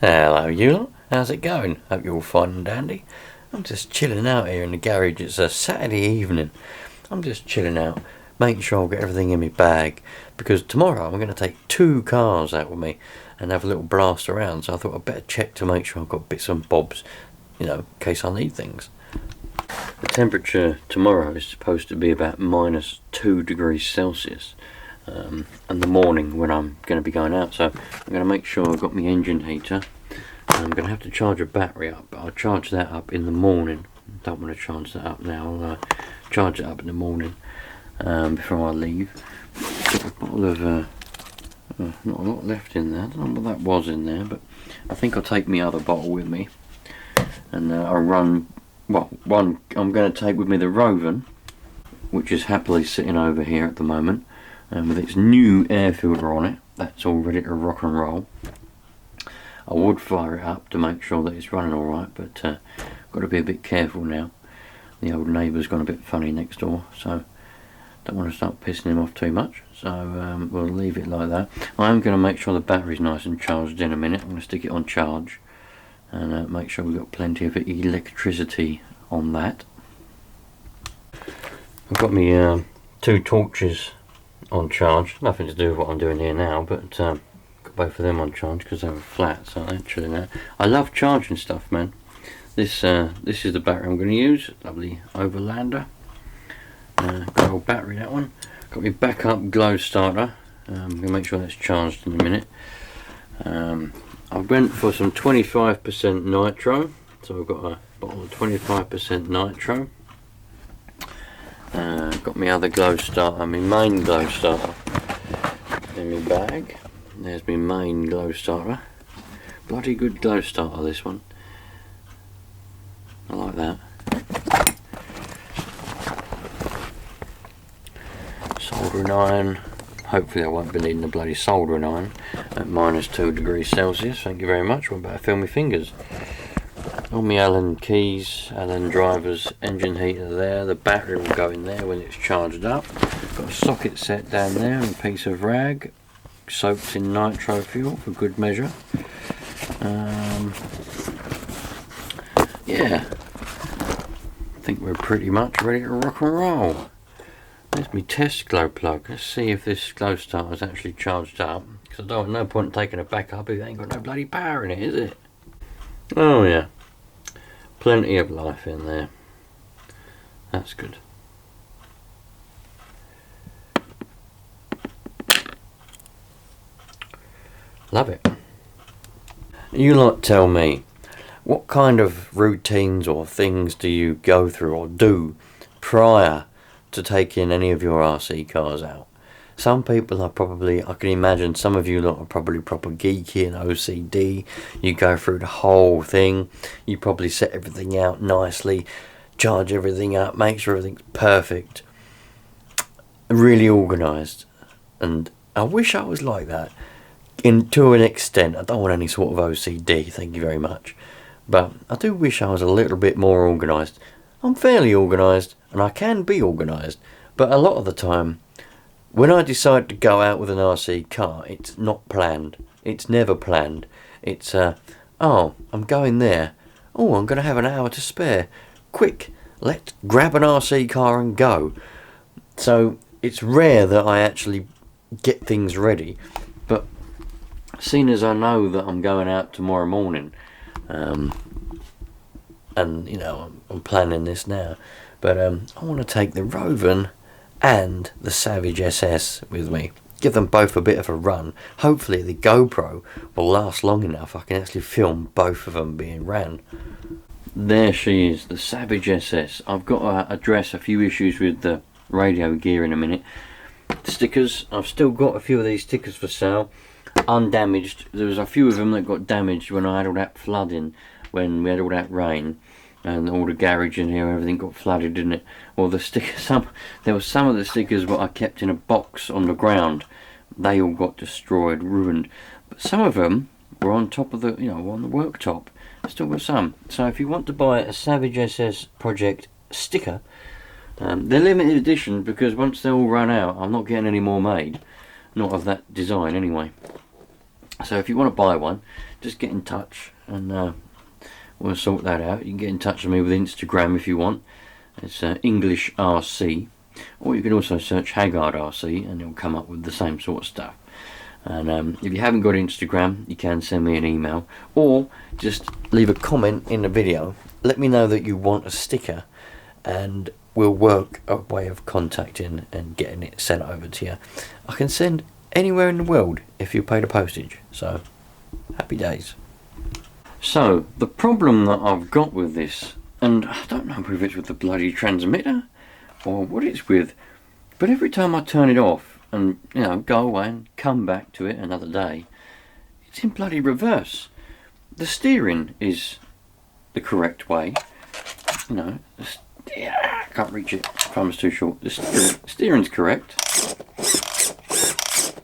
Hello you lot, how's it going? Hope you're all fine and dandy. I'm just chilling out here in the garage. It's a Saturday evening. I'm just chilling out, making sure I'll get everything in my bag, because tomorrow I'm going to take 2 cars out with me and have a little blast around, so I thought I'd better check to make sure I've got bits and bobs, you know, in case I need things. The temperature tomorrow is supposed to be about -2 degrees Celsius. In the morning when I'm going to be going out, so I'm going to make sure I've got my engine heater. I'm going to have to charge a battery up, but I'll charge that up in the morning. Don't want to charge that up now. I'll charge it up in the morning before I leave. Got a bottle of not a lot left in there. I don't know what that was in there, but I think I'll take my other bottle with me, and I'll run. Well, one I'm going to take with me the Roven, which is happily sitting over here at the moment. With its new air filter on it, that's all ready to rock and roll. I would fire it up to make sure that it's running alright, but got to be a bit careful now. The old neighbour's gone a bit funny next door, so don't want to start pissing him off too much, so we'll leave it like that. I am going to make sure the battery's nice and charged in a minute. I'm going to stick it on charge and make sure we've got plenty of electricity on that. I've got my 2 torches on charge, nothing to do with what I'm doing here now, but got both of them on charge because they were flat, so actually now I love charging stuff, man. This is the battery I'm going to use, lovely Overlander, good old battery, that one. Got my backup glow starter, I'm going to make sure that's charged in a minute. I went for some 25% nitro, so I've got a bottle of 25% nitro. Got my other glow starter, my main glow starter in my bag. There's my main glow starter. Bloody good glow starter, this one. I like that. Soldering iron. Hopefully I won't be needing a bloody soldering iron at -2 degrees Celsius. Thank you very much. What better feel my fingers? All my Allen keys, Allen drivers, engine heater there. The battery will go in there when it's charged up. Got a socket set down there and a piece of rag soaked in nitro fuel for good measure. Yeah, I think we're pretty much ready to rock and roll. There's my test glow plug. Let's see if this glow starter is actually charged up, because I don't no point taking it back up if it ain't got no bloody power in it, is it? Oh yeah. Plenty of life in there. That's good. Love it. You lot tell me, what kind of routines or things do you go through or do prior to taking any of your RC cars out? Some people are probably, I can imagine some of you lot are probably proper geeky and OCD. You go through the whole thing. You probably set everything out nicely, charge everything up, make sure everything's perfect. Really organised. And I wish I was like that. To an extent. I don't want any sort of OCD, thank you very much. But I do wish I was a little bit more organised. I'm fairly organised and I can be organised. But a lot of the time, when I decide to go out with an RC car, it's not planned. It's never planned. It's, oh, I'm going there. Oh, I'm going to have an hour to spare. Quick, let's grab an RC car and go. So it's rare that I actually get things ready. But seeing as I know that I'm going out tomorrow morning, and, you know, I'm planning this now. But I want to take the Roven and the Savage SS with me. Give them both a bit of a run. Hopefully the GoPro will last long enough I can actually film both of them being ran. There she is, the Savage SS. I've got to address a few issues with the radio gear in a minute. Stickers, I've still got a few of these stickers for sale, undamaged. There was a few of them that got damaged when I had all that flooding, when we had all that rain. And all the garage in here, everything got flooded, didn't it? Well, the stickers, there were some of the stickers that I kept in a box on the ground. They all got destroyed, ruined. But some of them were on top of the, you know, on the worktop. Still got some. So if you want to buy a Savage SS Project sticker, they're limited edition, because once they all run out, I'm not getting any more made. Not of that design, anyway. So if you want to buy one, just get in touch and we'll sort that out. You can get in touch with me with Instagram if you want. It's English RC, or you can also search Haggard RC and it'll come up with the same sort of stuff. And if you haven't got Instagram, you can send me an email or just leave a comment in the video. Let me know that you want a sticker and we'll work a way of contacting and getting it sent over to you. I can send anywhere in the world if you pay the postage, so happy days. So the problem that I've got with this, and I don't know if it's with the bloody transmitter or what it's with, but every time I turn it off and go away and come back to it another day, it's in bloody reverse. The steering is the correct way, I can't reach it, thumb's too short. The steering's correct,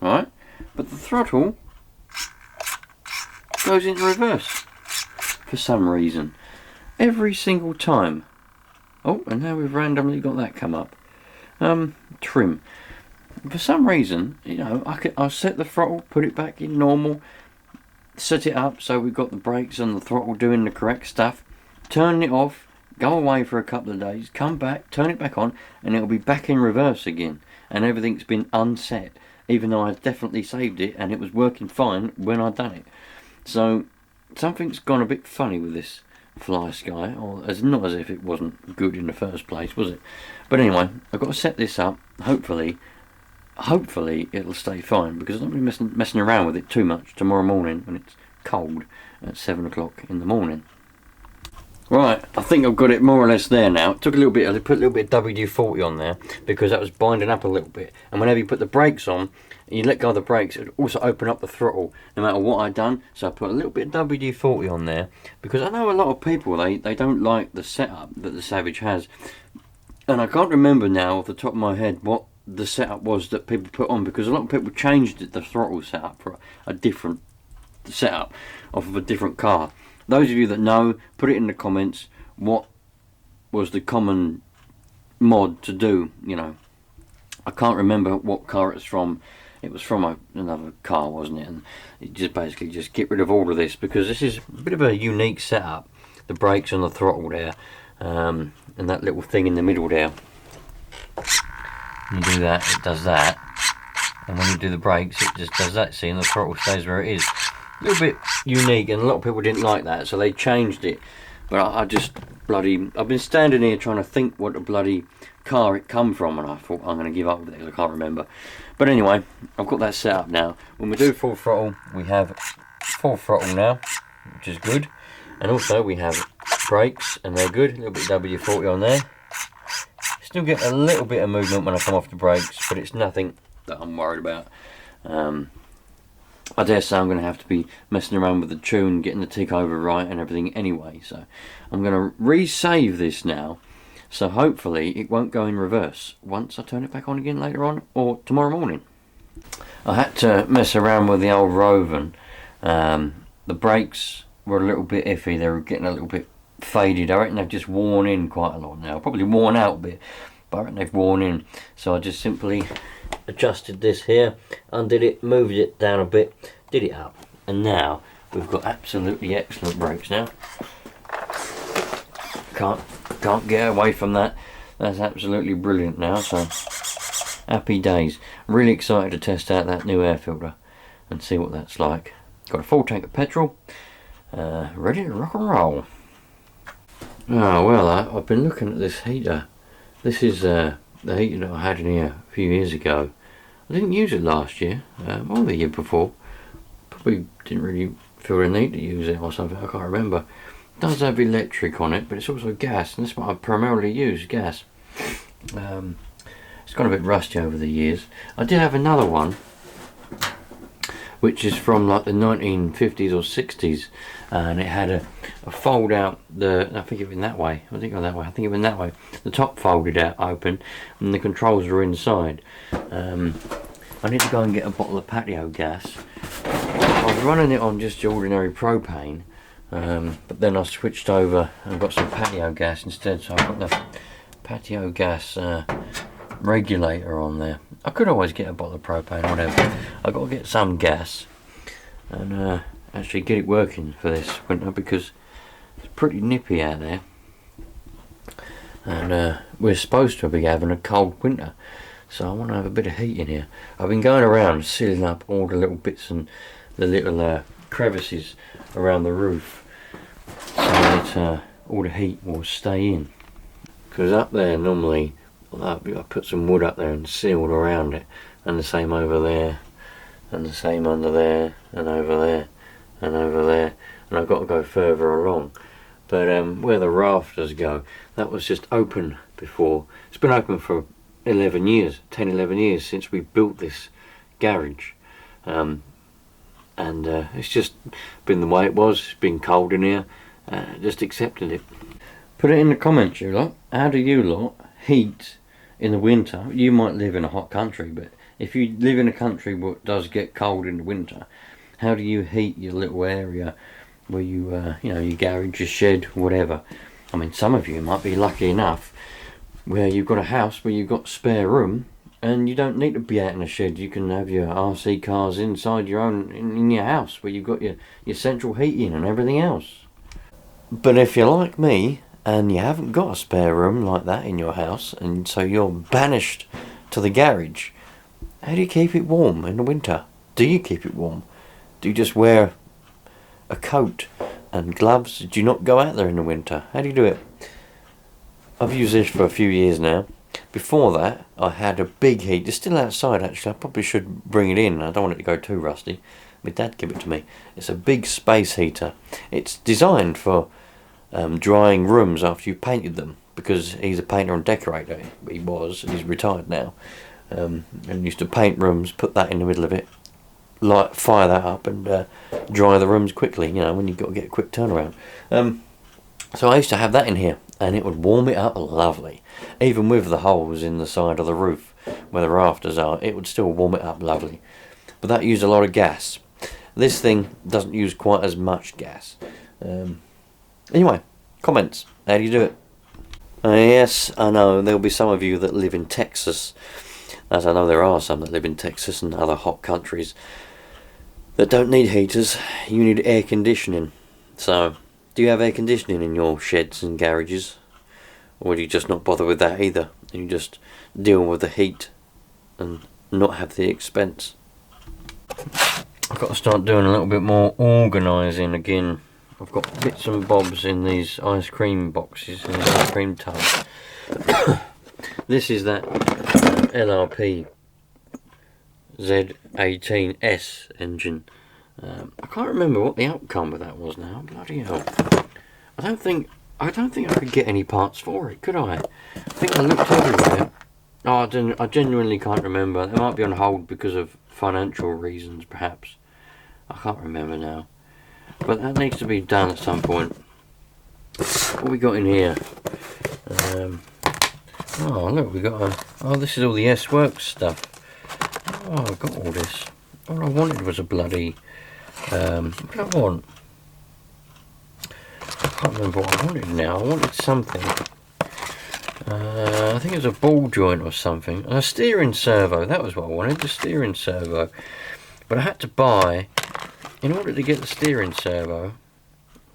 right, but the throttle goes into reverse for some reason every single time. Oh, and now we've randomly got that come up. Trim. For some reason, I'll set the throttle, put it back in normal, set it up so we've got the brakes and the throttle doing the correct stuff, turn it off, go away for a couple of days, come back, turn it back on, and it'll be back in reverse again. And everything's been unset, even though I definitely saved it and it was working fine when I'd done it. So something's gone a bit funny with this Fly Sky, or not as if it wasn't good in the first place, was it? But anyway, I've got to set this up. Hopefully it'll stay fine, because I don't be messing around with it too much tomorrow morning when it's cold at 7 o'clock in the morning. Right, I think I've got it more or less there now. It took a little bit, I put a little bit of WD-40 on there because that was binding up a little bit. And whenever you put the brakes on, and you let go of the brakes, it would also open up the throttle no matter what I'd done. So I put a little bit of WD-40 on there because I know a lot of people, they don't like the setup that the Savage has. And I can't remember now off the top of my head what the setup was that people put on, because a lot of people changed the throttle setup for a different setup off of a different car. Those of you that know, put it in the comments what was the common mod to do. I can't remember what car it's from. It was from another car, wasn't it? And it just basically just get rid of all of this, because this is a bit of a unique setup. The brakes and the throttle there, and that little thing in the middle there. You do that, it does that, and when you do the brakes, it just does that. See, and the throttle stays where it is. A little bit unique, and a lot of people didn't like that, so they changed it. But I've been standing here trying to think what a bloody car it come from, and I thought I'm going to give up with it because I can't remember. But anyway, I've got that set up now. When we do full throttle, we have full throttle now, which is good. And also we have brakes, and they're good. A little bit of WD-40 on there. Still get a little bit of movement when I come off the brakes, but it's nothing that I'm worried about. I dare say I'm going to have to be messing around with the tune, getting the tick over right and everything anyway. So I'm going to resave this now. So hopefully it won't go in reverse once I turn it back on again later on or tomorrow morning. I had to mess around with the old Rovan. The brakes were a little bit iffy. They were getting a little bit faded. I reckon they've just worn in quite a lot now. Probably worn out a bit, but I reckon they've worn in. So I just simply adjusted this here, undid it, moved it down a bit, did it up, and now we've got absolutely excellent brakes now. Can't get away from that. That's absolutely brilliant now. So happy days. Really excited to test out that new air filter and see what that's like. Got a full tank of petrol, ready to rock and roll. Oh well, I've been looking at this heater. This is the heater that I had in here a few years ago. I didn't use it last year, or the year before. Probably didn't really feel the need to use it or something, I can't remember. It does have electric on it, but it's also gas, and that's what I primarily use, gas. It's gone a bit rusty over the years. I did have another one, which is from like the 1950s or 60s, and it had a fold out. I think it went that way. I think it went that way. The top folded out open, and the controls were inside. I need to go and get a bottle of patio gas. I was running it on just ordinary propane, but then I switched over and got some patio gas instead. So I've got the patio gas regulator on there. I could always get a bottle of propane or whatever. I've got to get some gas, and actually get it working for this winter, because it's pretty nippy out there, and we're supposed to be having a cold winter, so I want to have a bit of heat in here. I've been going around sealing up all the little bits and the little crevices around the roof, so that all the heat will stay in. Because up there normally I put some wood up there and sealed around it, and the same over there, and the same under there, and over there, and over there, and I've got to go further along. But where the rafters go, that was just open before. It's been open for 11 years, 10, 11 years since we built this garage. And it's just been the way it was. It's been cold in here, just accepted it. Put it in the comments, you lot. How do you lot heat in the winter? You might live in a hot country, but if you live in a country that does get cold in the winter, how do you heat your little area where you, your garage, your shed, whatever? I mean, some of you might be lucky enough where you've got a house where you've got spare room and you don't need to be out in a shed. You can have your RC cars inside your own, in your house, where you've got your central heating and everything else. But if you're like me and you haven't got a spare room like that in your house, and so you're banished to the garage, how do you keep it warm in the winter? Do you keep it warm? Do you just wear a coat and gloves? Do you not go out there in the winter? How do you do it? I've used this for a few years now. Before that, I had a big heat. It's still outside, actually. I probably should bring it in. I don't want it to go too rusty. My dad gave it to me. It's a big space heater. It's designed for drying rooms after you've painted them, because he's a painter and decorator. He's retired now, and used to paint rooms, put that in the middle of it, fire that up, and dry the rooms quickly, when you've got to get a quick turnaround. So I used to have that in here, and it would warm it up lovely. Even with the holes in the side of the roof where the rafters are, it would still warm it up lovely. But that used a lot of gas. This thing doesn't use quite as much gas. Anyway, comments. How do you do it? Yes, I know there'll be some of you that live in Texas, as I know there are some that live in Texas and other hot countries that don't need heaters. You need air conditioning. So, do you have air conditioning in your sheds and garages? Or do you just not bother with that either? And you just deal with the heat and not have the expense? I've got to start doing a little bit more organising again. I've got bits and bobs in these ice cream boxes, in these ice cream tubs. This is that LRP Z18S engine. I can't remember what the outcome of that was now. Bloody hell! I don't think I could get any parts for it, could I? I think I looked everywhere. Oh, I genuinely can't remember. They might be on hold because of financial reasons, perhaps. I can't remember now. But that needs to be done at some point. What we got in here? Oh, look, we got this is all the S-Works stuff. Oh, I got all this. All I wanted was a bloody... what did I want? I can't remember what I wanted now. I wanted something. I think it was a ball joint or something. And a steering servo. That was what I wanted, the steering servo. But I had to buy... In order to get the steering servo,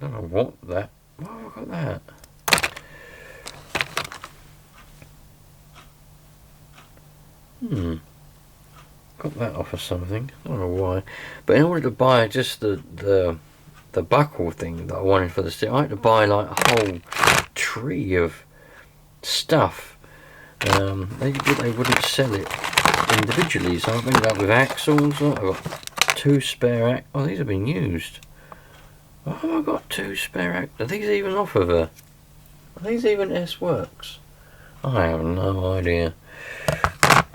I don't know what that. Why have I got that? Got that off of something. I don't know why. But in order to buy just the buckle thing that I wanted for the steering, I had to buy like a whole tree of stuff. They wouldn't sell it individually, so I've ended up with axles. I've got 2 spare oh, these have been used. Why have I got 2 spare axles? Are these even off of a... Are these even S-Works? I have no idea.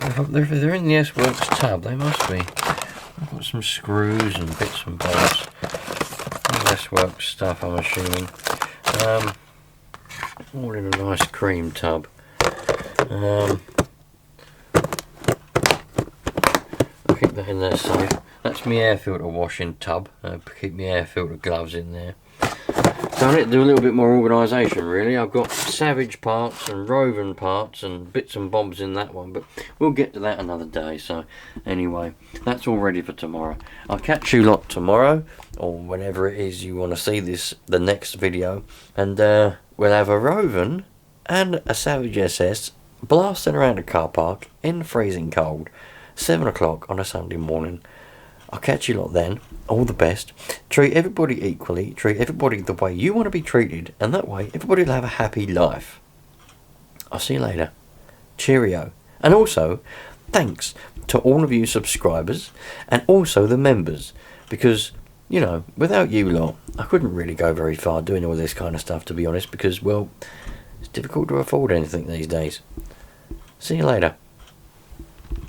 If they're in the S-Works tub, they must be. I've got some screws and bits and bobs. S-Works stuff, I'm assuming. All in a nice cream tub. I'll keep that in there safe. That's my air filter washing tub. Keep my air filter gloves in there. So I need to do a little bit more organisation, really. I've got Savage parts and Roving parts and bits and bobs in that one, but we'll get to that another day. So anyway, that's all ready for tomorrow. I'll catch you lot tomorrow, or whenever it is you want to see this, the next video, and we'll have a Roving and a Savage SS blasting around the car park in freezing cold, 7 o'clock on a Sunday morning. I'll catch you lot then. All the best. Treat everybody equally. Treat everybody the way you want to be treated. And that way, everybody will have a happy life. I'll see you later. Cheerio. And also, thanks to all of you subscribers. And also the members. Because, you know, without you lot, I couldn't really go very far doing all this kind of stuff, to be honest. Because, well, it's difficult to afford anything these days. See you later.